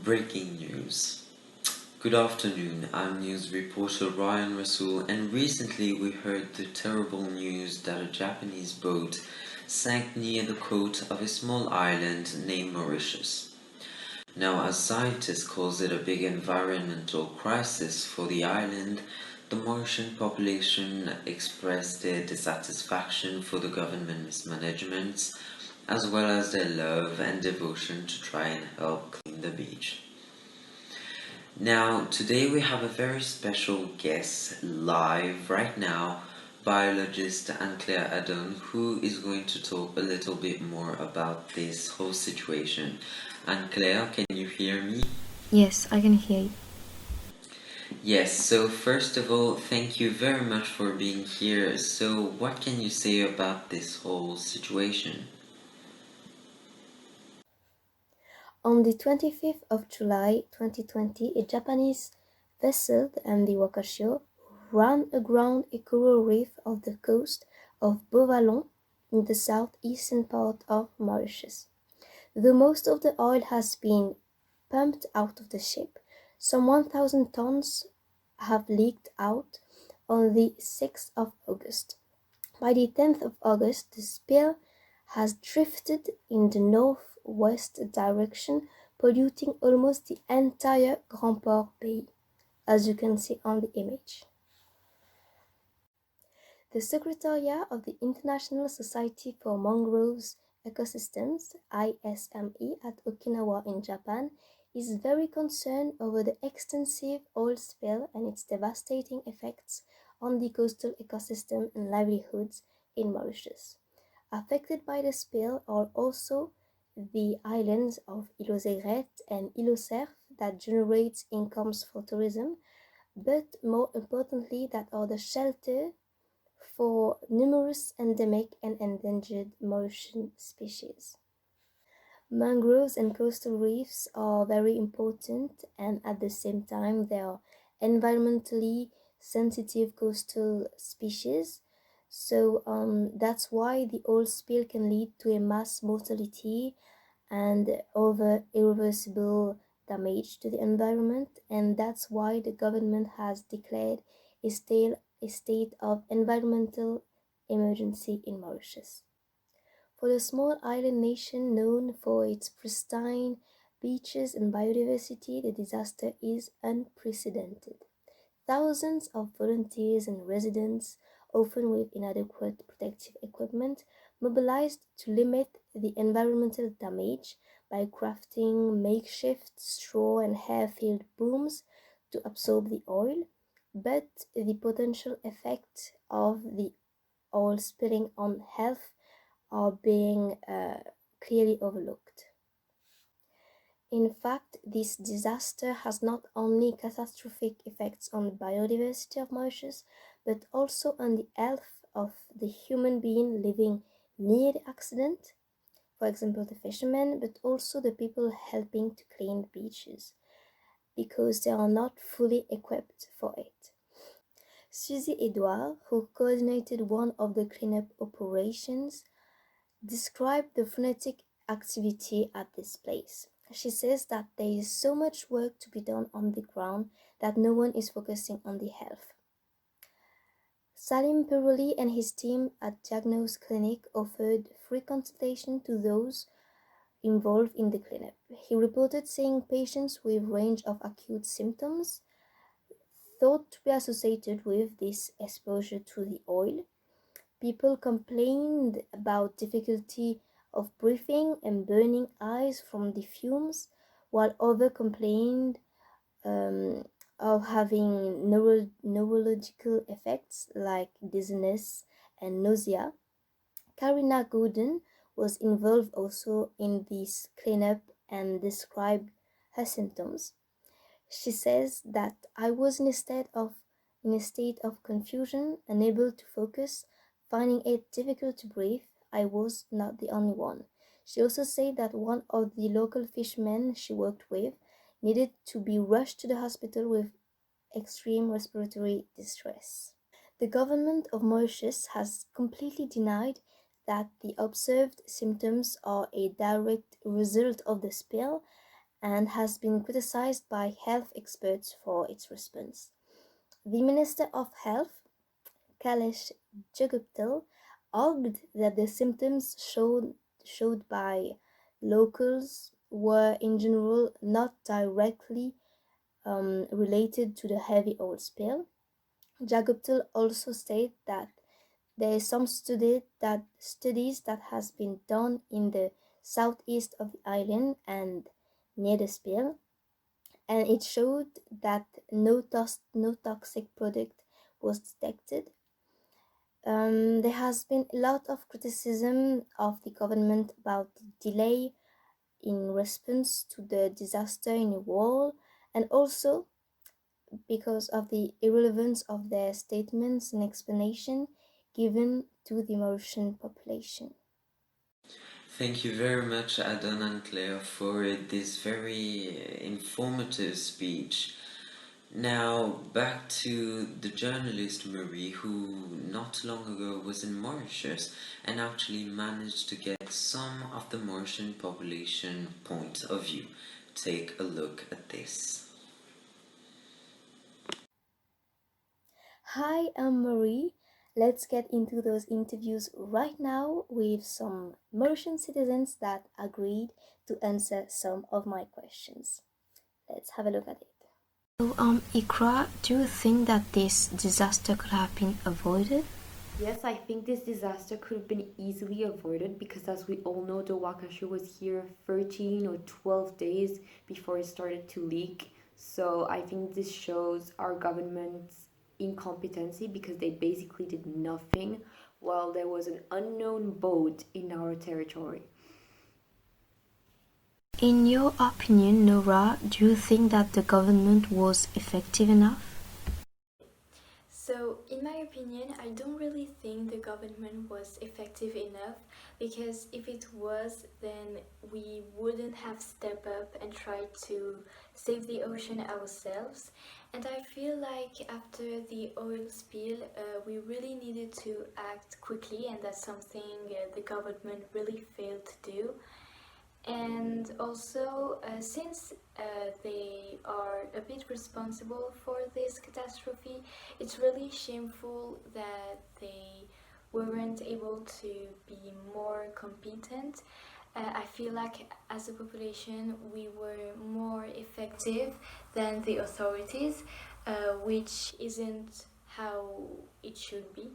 Breaking news. Good afternoon, I'm news reporter Ryan Rasool, and recently we heard the terrible news that a Japanese boat sank near the coast of a small island named Mauritius. Now, as scientists calls it a big environmental crisis for the island, the Mauritian population expressed their dissatisfaction for the government mismanagement, as well as their love and devotion to try and help clean the beach. Now, today we have a very special guest live right now, biologist Anne-Claire Adon, who is going to talk a little bit more about this whole situation. Anne-Claire, can you hear me? Yes, I can hear you. Yes, so first of all, thank you very much for being here. So, what can you say about this whole situation? On the 25th of July 2020, a Japanese vessel, the MV Wakshio, ran aground a coral reef off the coast of Beauvallon in the southeastern part of Mauritius. Though most of the oil has been pumped out of the ship, some 1,000 tons have leaked out on the 6th of August. By the 10th of August, the spill has drifted in the northwest direction, polluting almost the entire Grand Port Bay, as you can see on the image. The Secretariat of the International Society for Mangroves Ecosystems, ISME, at Okinawa in Japan, is very concerned over the extensive oil spill and its devastating effects on the coastal ecosystem and livelihoods in Mauritius. Affected by the spill are also the islands of Île-aux-Aigrettes and Île-aux-Cerfs that generates incomes for tourism, but more importantly that are the shelter for numerous endemic and endangered Mauritian species. Mangroves and coastal reefs are very important, and at the same time they are environmentally sensitive coastal species. So that's why the oil spill can lead to a mass mortality and other irreversible damage to the environment, and that's why the government has declared a state of environmental emergency in Mauritius. For the small island nation known for its pristine beaches and biodiversity, the disaster is unprecedented. Thousands of volunteers and residents, often with inadequate protective equipment, mobilized to limit the environmental damage by crafting makeshift straw and hair-filled booms to absorb the oil, but the potential effects of the oil spilling on health are being clearly overlooked. In fact, this disaster has not only catastrophic effects on the biodiversity of Mauritius, but also on the health of the human being living near the accident, for example, the fishermen, but also the people helping to clean the beaches, because they are not fully equipped for it. Suzy Edouard, who coordinated one of the cleanup operations, described the frenetic activity at this place. She says that there is so much work to be done on the ground that no one is focusing on the health. Salim Peroli and his team at Diagnose Clinic offered free consultation to those involved in the cleanup. He reported seeing patients with range of acute symptoms thought to be associated with this exposure to the oil. People complained about difficulty of breathing and burning eyes from the fumes, while others complained of having neurological effects like dizziness and nausea. Karina Gooden was involved also in this cleanup and described her symptoms. She says that I was in a state of confusion, unable to focus, finding it difficult to breathe. I was not the only one. She also said that one of the local fishermen she worked with needed to be rushed to the hospital with extreme respiratory distress. The government of Mauritius has completely denied that the observed symptoms are a direct result of the spill, and has been criticized by health experts for its response. The Minister of Health, Kailash Jaguptal, argued that the symptoms showed by locals were in general not directly related to the heavy oil spill. Jaguptal also stated that there is some studies that has been done in the southeast of the island and near the spill, and it showed that no toxic product was detected. There has been a lot of criticism of the government about the delay in response to the disaster in Nepal, and also because of the irrelevance of their statements and explanation given to the Mauritian population. Thank you very much, Adon and Claire, for this very informative speech. Now, back to the journalist Marie, who not long ago was in Mauritius and actually managed to get some of the Mauritian population point of view. Take a look at this. Hi, I'm Marie. Let's get into those interviews right now with some Mauritian citizens that agreed to answer some of my questions. Let's have a look at it. So, Ikra, do you think that this disaster could have been avoided? Yes, I think this disaster could have been easily avoided because, as we all know, the Wakashio was here 13 or 12 days before it started to leak. So I think this shows our government's incompetency because they basically did nothing while there was an unknown boat in our territory. In your opinion, Nora, do you think that the government was effective enough? So, in my opinion, I don't really think the government was effective enough because if it was, then we wouldn't have stepped up and tried to save the ocean ourselves. And I feel like after the oil spill, we really needed to act quickly, and that's something the government really failed to do. And also, since they are a bit responsible for this catastrophe, it's really shameful that they weren't able to be more competent. I feel like as a population we were more effective than the authorities, which isn't how it should be.